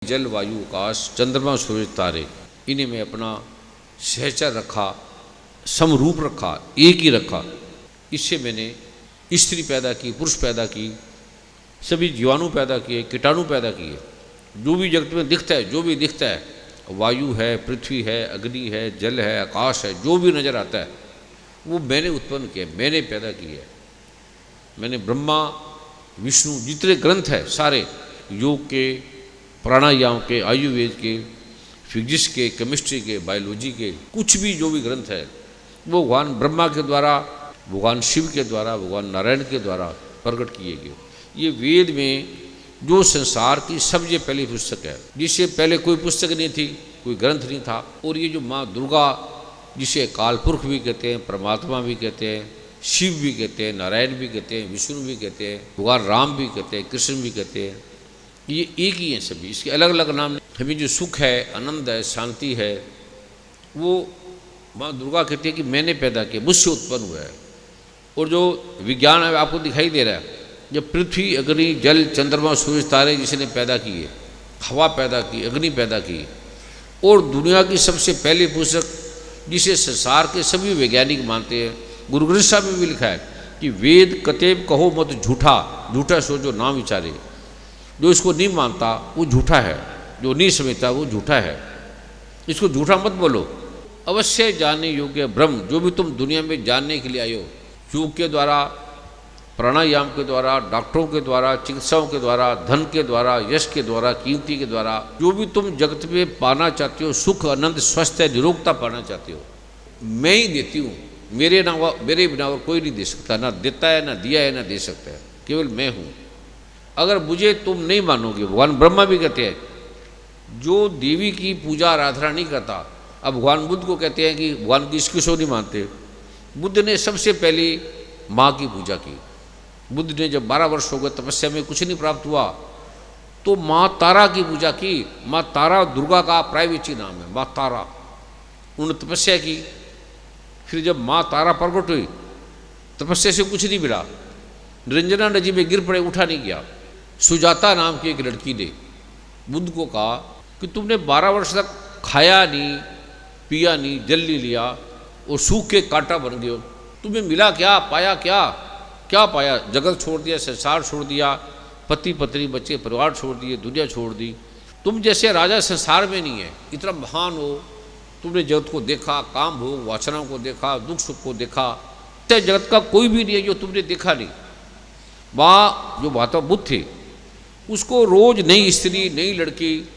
जल वायु आकाश चंद्रमा सूरज तारे इन्हें मैं अपना सहचर रखा, समरूप रखा, एक ही रखा। इससे मैंने स्त्री पैदा की, पुरुष पैदा की, सभी जीवाणु पैदा किए, कीटाणु पैदा किए। जो भी जगत में दिखता है, जो भी दिखता है, वायु है, पृथ्वी है, अग्नि है, जल है, आकाश है, जो भी नज़र आता है वो मैंने उत्पन्न किया, मैंने पैदा किया। मैंने ब्रह्मा विष्णु जितने ग्रंथ है सारे, योग के, प्राणायाम के, आयुर्वेद के, फिजिक्स के, केमिस्ट्री के, बायोलॉजी के, कुछ भी जो भी ग्रंथ है वो भगवान ब्रह्मा के द्वारा, भगवान शिव के द्वारा, भगवान नारायण के द्वारा प्रकट किए गए। ये वेद में जो संसार की सबसे पहली पुस्तक है, जिससे पहले कोई पुस्तक नहीं थी, कोई ग्रंथ नहीं था। और ये जो माँ दुर्गा, जिसे काल पुरुष भी कहते हैं, परमात्मा भी कहते हैं, शिव भी कहते हैं, नारायण भी कहते हैं, विष्णु भी कहते हैं, भगवान राम भी कहते हैं, कृष्ण भी कहते हैं, ये एक ही हैं सभी। इसके अलग अलग नाम। हमें जो सुख है, आनंद है, शांति है, वो माँ दुर्गा कहती है कि मैंने पैदा किया, मुझसे उत्पन्न हुआ है। और जो विज्ञान है आपको दिखाई दे रहा है, जब पृथ्वी, अग्नि, जल, चंद्रमा, सूरज, तारे जिसने पैदा किए, हवा पैदा की, अग्नि पैदा की, और दुनिया की सबसे पहली पुस्तक जिसे संसार के सभी वैज्ञानिक मानते हैं, गुरु ग्रंथ साहब में भी लिखा है कि वेद कतेब कहो मत झूठा, झूठा सो जो नाम विचारे। जो इसको नहीं मानता वो झूठा है, जो नहीं समझता वो झूठा है, इसको झूठा मत बोलो। अवश्य जानने योग्य ब्रह्म, जो भी तुम दुनिया में जानने के लिए आए हो, योग के द्वारा, प्राणायाम के द्वारा, डॉक्टरों के द्वारा, चिकित्साओं के द्वारा, धन के द्वारा, यश के द्वारा, कीर्ति के द्वारा, जो भी तुम जगत में पाना चाहते हो, सुख, आनंद, स्वस्थ, निरोगता पाना चाहते हो, मैं ही देती हूँ। मेरे बिना और कोई नहीं दे सकता, ना देता है, ना दिया है, ना दे सकता है, केवल मैं हूँ। अगर मुझे तुम नहीं मानोगे, भगवान ब्रह्मा भी कहते हैं, जो देवी की पूजा आराधना नहीं करता। अब भगवान बुद्ध को कहते हैं कि भगवान की किसको नहीं मानते। बुद्ध ने सबसे पहले माँ की पूजा की। बुद्ध ने जब 12 वर्ष हो गए, तपस्या में कुछ नहीं प्राप्त हुआ, तो माँ तारा की पूजा की। माँ तारा दुर्गा का प्राइवेची नाम है, माँ तारा। उन्होंने तपस्या की। फिर जब माँ तारा प्रकट हुई, तपस्या से कुछ नहीं मिला, निरंजना नदी में गिर पड़े, उठा नहीं गया। सुजाता नाम की एक लड़की ने बुद्ध को कहा कि तुमने 12 वर्ष तक खाया नहीं, पिया नहीं, जल नहीं लिया और सूख के कांटा बन गए हो, तुम्हें मिला क्या, पाया क्या? क्या पाया? जगत छोड़ दिया, संसार छोड़ दिया, पति पत्नी बच्चे परिवार छोड़ दिए, दुनिया छोड़ दी। तुम जैसे राजा संसार में नहीं है, इतना महान हो, तुमने जगत को देखा, काम भोग वासनाओं को देखा, दुख सुख को देखा। जगत का कोई भी नहीं है जो तुमने देखा नहीं। वहाँ जो महात्मा बुद्ध थे, उसको रोज नई स्त्री, नई लड़की,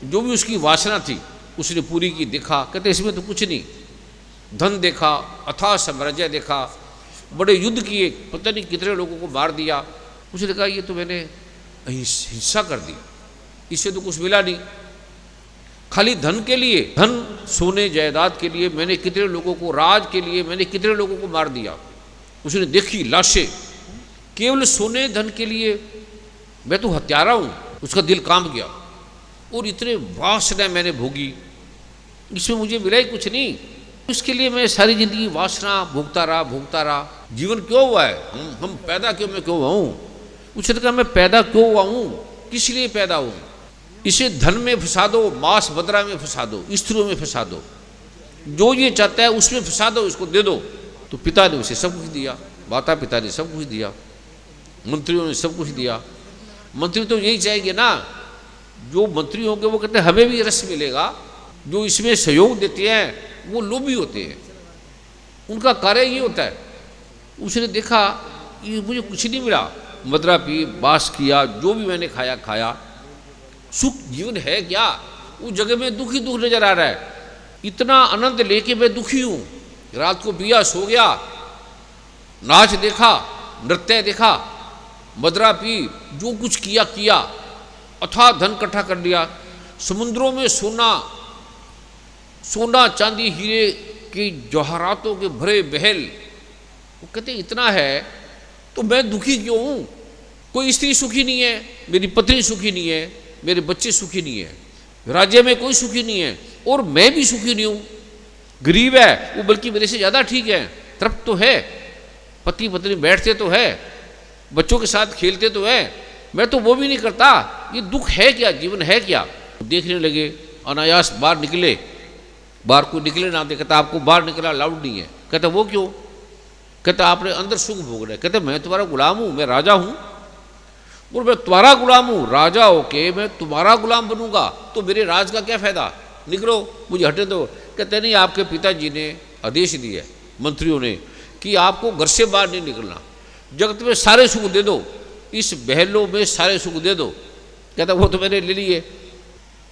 जो भी उसकी वासना थी उसने पूरी की। देखा, कहते इसमें तो कुछ नहीं। धन देखा, अथाह साम्राज्य देखा, बड़े युद्ध किए, पता नहीं कितने लोगों को मार दिया। उसने कहा ये तो मैंने हिंसा कर दी, इससे तो कुछ मिला नहीं। खाली धन के लिए, धन सोने जायदाद के लिए मैंने कितने लोगों को, राज के लिए मैंने कितने लोगों को मार दिया। उसने देखी लाशें, केवल सोने धन के लिए मैं तो हत्यारा हूँ। उसका दिल काम गया। और इतने वासना मैंने भोगी, इसमें मुझे मिला ही कुछ नहीं। इसके लिए मैं सारी जिंदगी वासना भोगता रहा। जीवन क्यों हुआ है? हम पैदा क्यों, मैं क्यों हुआ हूँ? उसने कहा मैं पैदा क्यों हुआ हूँ, किस लिए पैदा हूँ? इसे धन में फंसा दो, मांस बदरा में फंसा दो, स्त्रियों में फंसा दो, जो ये चाहता है उसमें फंसा दो, इसको दे दो। तो पिता ने उसे सब कुछ दिया, माता पिता ने सब कुछ दिया, मंत्रियों ने सब कुछ दिया। मंत्री तो यही चाहेंगे ना, जो मंत्री होंगे वो कहते हैं हमें भी रस मिलेगा। जो इसमें सहयोग देते हैं वो लोभी होते हैं, उनका कार्य ये होता है। उसने देखा ये मुझे कुछ नहीं मिला, मदरा पी, बास किया, जो भी मैंने खाया, सुख जीवन है क्या? उस जगह में दुखी दुख नजर आ रहा है। इतना आनंद लेके मैं दुखी हूँ। रात को पिया, सो गया, नाच देखा, नृत्य देखा, मदरा पी, जो कुछ किया, अथाह धन इकट्ठा कर लिया, समुद्रों में सोना चांदी हीरे की जवाहरातों के भरे महल। वो कहते इतना है तो मैं दुखी क्यों हूँ? कोई स्त्री सुखी नहीं है, मेरी पत्नी सुखी नहीं है, मेरे बच्चे सुखी नहीं है, राज्य में कोई सुखी नहीं है, और मैं भी सुखी नहीं हूँ। गरीब है वो, बल्कि मेरे से ज़्यादा ठीक है, तृप्त तो है, पति पत्नी बैठते तो है, बच्चों के साथ खेलते तो है, मैं तो वो भी नहीं करता। ये दुख है क्या? जीवन है क्या? देखने लगे, अनायास बाहर निकले, बाहर कोई निकले ना दे, कहता आपको बाहर निकला अलाउड नहीं है। कहता वो क्यों? कहता आपने अंदर सुख भोग रहे। कहते मैं तुम्हारा गुलाम हूँ, मैं राजा हूँ। और मैं तुम्हारा गुलाम हूँ, राजा होके मैं तुम्हारा गुलाम बनूंगा तो मेरे राज का क्या फायदा? निकलो, मुझे हटे दो। कहते नहीं, आपके पिताजी ने आदेश दिया मंत्रियों ने कि आपको घर से बाहर नहीं निकलना, जगत में सारे सुख दे दो, इस बहलों में सारे सुख दे दो। कहता वो तो मैंने ले लिए,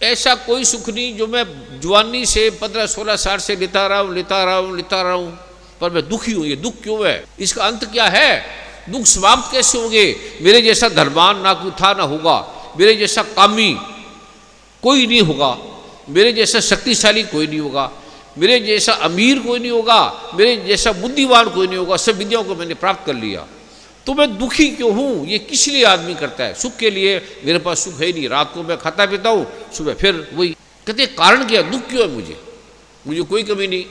ऐसा कोई सुख नहीं जो मैं जवानी से 15-16 साल से लेता रहा हूँ, पर मैं दुखी हूँ। ये दुख क्यों है? इसका अंत क्या है? दुख समाप्त कैसे होंगे? मेरे जैसा धनवान ना कोई था ना होगा, मेरे जैसा कामी कोई नहीं होगा, मेरे जैसा शक्तिशाली कोई नहीं होगा, मेरे जैसा अमीर कोई नहीं होगा, मेरे जैसा बुद्धिमान कोई नहीं होगा। सब विद्याओं को मैंने प्राप्त कर लिया, तो मैं दुखी क्यों हूँ? ये किस लिए आदमी करता है? सुख के लिए। मेरे पास सुख है ही नहीं, रात को मैं खाता पीता हूँ, सुबह फिर वही। कहते कारण क्या? दुख क्यों है? मुझे कोई कमी नहीं,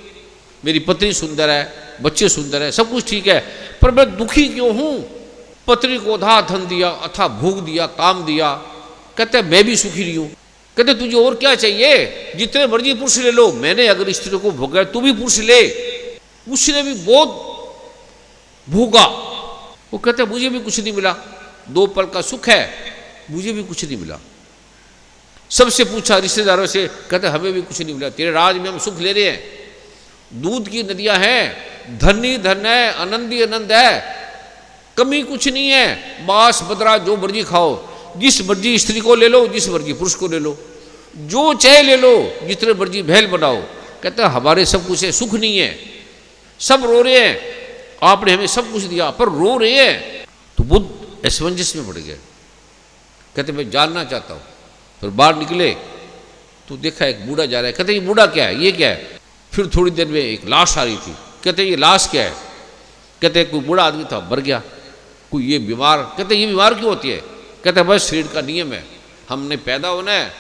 मेरी पत्नी सुंदर है, बच्चे सुंदर है, सब कुछ ठीक है, पर मैं दुखी क्यों हूँ? पत्नी को अथा धन दिया, अथा भोग दिया, काम दिया। कहते मैं भी सुखी नहीं हूँ। कहते तुझे और क्या चाहिए? जितने मर्जी पुरुष ले लो, मैंने अगर स्त्री को भोगा, तू भी पुरुष ले। उसने भी बहुत भोगा। वो कहते मुझे भी कुछ नहीं मिला, 2 पल का सुख है, मुझे भी कुछ नहीं मिला। सबसे पूछा रिश्तेदारों से, कहते हमें भी कुछ नहीं मिला, तेरे राज में हम सुख ले रहे हैं, दूध की नदियां हैं, धन ही धन है, आनंद ही आनंद है, कमी कुछ नहीं है। मांस बदरा जो मर्जी खाओ, जिस मर्जी स्त्री को ले लो, जिस मर्जी पुरुष को ले लो, जो चाहे ले लो, जितने मर्जी महल बनाओ। कहते हमारे सब कुछ है, सुख नहीं है। सब रो रहे हैं, आपने हमें सब कुछ दिया पर रो रहे हैं। तो बुद्ध असमंजस में पड़ गए। कहते मैं जानना चाहता हूँ। फिर बाहर निकले तो देखा एक बूढ़ा जा रहा है। कहते ये बूढ़ा क्या है, ये क्या है? फिर थोड़ी देर में एक लाश आ रही थी। कहते ये लाश क्या है? कहते कोई बूढ़ा आदमी था, मर गया, कोई ये बीमार। कहते ये बीमार क्यों होती है? कहते बस शरीर का नियम है, हमने पैदा होना है,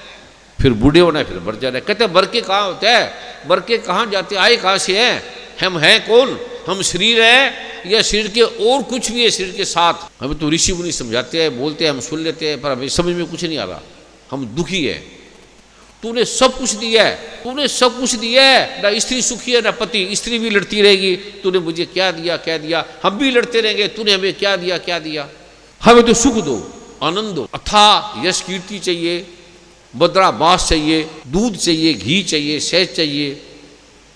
फिर बूढ़े होना है, फिर मर जाना है। कहते मर के कहाँ होता है? मर के कहाँ जाते, आए कहाँ से हैं? हम हैं कौन? हम शरीर है या शरीर के और कुछ भी है शरीर के साथ? हमें तो ऋषि मुनि समझाते हैं, बोलते हैं, हम सुन लेते हैं, पर हमें समझ में कुछ नहीं आ रहा। हम दुखी है। तूने सब कुछ दिया है, तूने सब कुछ दिया है, ना स्त्री सुखी है ना पति, स्त्री भी लड़ती रहेगी, तूने मुझे क्या दिया क्या दिया, हम भी लड़ते रहेंगे, तूने हमें क्या दिया क्या दिया। हमें तो सुख दो, आनंद दो, अथा यश कीर्ति चाहिए, बद्रा बास चाहिए, दूध चाहिए, घी चाहिए, शहद चाहिए,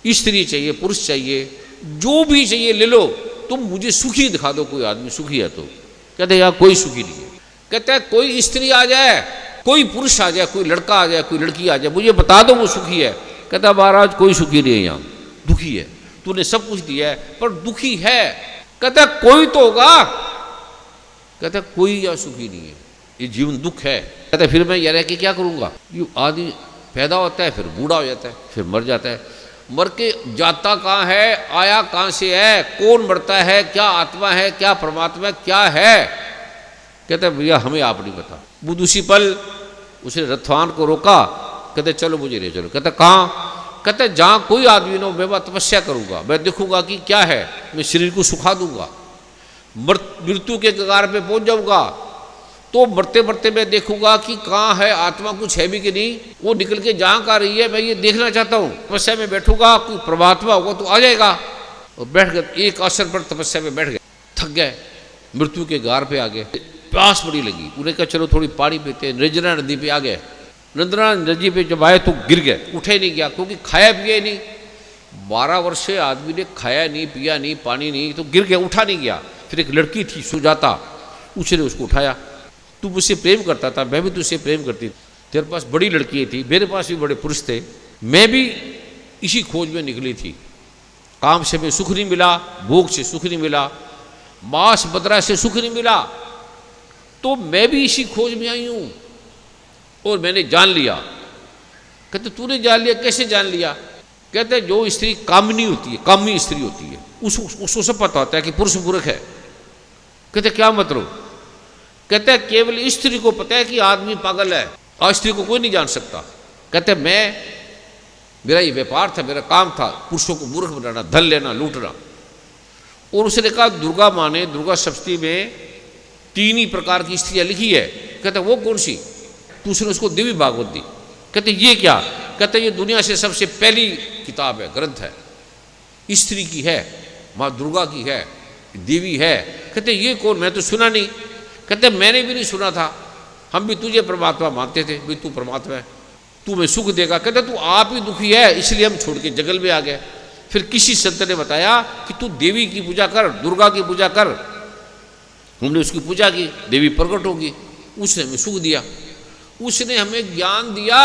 स्त्री चाहिए, पुरुष चाहिए, जो भी चाहिए ले लो, तुम मुझे सुखी दिखा दो। कोई आदमी सुखी है तो? कहते यार कोई सुखी नहीं है। कहते हैं कोई स्त्री आ जाए, कोई पुरुष आ जाए, कोई लड़का आ जाए, कोई लड़की आ जाए, मुझे बता दो वो सुखी है। कहता महाराज कोई सुखी नहीं है, यहाँ दुखी है। तूने सब कुछ दिया है पर दुखी है। कहता कोई तो होगा। कहता कोई या सुखी नहीं है, ये जीवन दुख है। कहता फिर मैं ये रह के क्या करूँगा? ये आदमी पैदा होता है, फिर बूढ़ा हो जाता है, फिर मर जाता है। मर के जाता कहाँ है, आया कहाँ से है, कौन मरता है, क्या आत्मा है, क्या परमात्मा क्या है? कहते भैया हमें आप नहीं पता। बुद्ध उसी पल उसने रथवान को रोका। कहते चलो मुझे ले चलो। कहते कहाँ? कहते जहाँ कोई आदमी ना, मैं तपस्या करूँगा, मैं देखूंगा कि क्या है, मैं शरीर को सुखा दूंगा, मृत्यु के कगार पे पहुँच जाऊँगा, तो मरते मरते मैं देखूंगा कि कहाँ है आत्मा, कुछ है भी कि नहीं, वो निकल के जहाँ का रही है मैं ये देखना चाहता हूँ। तपस्या में बैठूंगा, कोई परमात्मा होगा तो आ जाएगा। और बैठ गए, एक आसन पर तपस्या में बैठ गए, थक गए, मृत्यु के गार पे आ गए, प्यास बड़ी लगी। उन्हें कहा चलो थोड़ी पानी पीते। नर्मदा नदी पे आ गए। नर्मदा नदी पे जब आए तो गिर गए, उठे नहीं गया, क्योंकि खाया पिया नहीं। 12 वर्ष से आदमी ने खाया नहीं, पिया नहीं, पानी नहीं, तो गिर गया, उठा नहीं गया। फिर एक लड़की थी सुजाता, उसने उसको उठाया। तू मुझसे प्रेम करता था, मैं भी तुझसे प्रेम करती, तेरे पास बड़ी लड़की थी, मेरे पास भी बड़े पुरुष थे, मैं भी इसी खोज में निकली थी। काम से हमें सुख नहीं मिला, भोग से सुख नहीं मिला, मांस बदरा से सुख नहीं मिला, तो मैं भी इसी खोज में आई हूँ और मैंने जान लिया। कहते तूने जान लिया? कैसे जान लिया? कहते जो स्त्री कामनी होती है, कामी स्त्री होती है, उसको सब पता होता है कि पुरुष मूर्ख है। कहते क्या मतलब? कहते हैं केवल स्त्री को पता है कि आदमी पागल है, और स्त्री को कोई नहीं जान सकता। कहते मेरा ये व्यापार था, मेरा काम था पुरुषों को मूर्ख बनाना, धन लेना, लूटना। और उसने कहा दुर्गा माँ ने दुर्गा सप्तमी में 3 ही प्रकार की स्त्रियाँ लिखी है। कहते वो कौन सी? तो उसने उसको देवी भागवत दी। कहते ये क्या? कहते ये दुनिया से सबसे पहली किताब है, ग्रंथ है, स्त्री की है, माँ दुर्गा की है, देवी है। कहते ये कौन? मैं तो सुना नहीं। कहते मैंने भी नहीं सुना था, हम भी तुझे परमात्मा मानते थे, भी तू परमात्मा है, तू हमें सुख देगा। कहते तू आप ही दुखी है, इसलिए हम छोड़ के जंगल में आ गए। फिर किसी संत ने बताया कि तू देवी की पूजा कर, दुर्गा की पूजा कर। हमने उसकी पूजा की, देवी प्रकट होगी, उसने हमें सुख दिया, उसने हमें ज्ञान दिया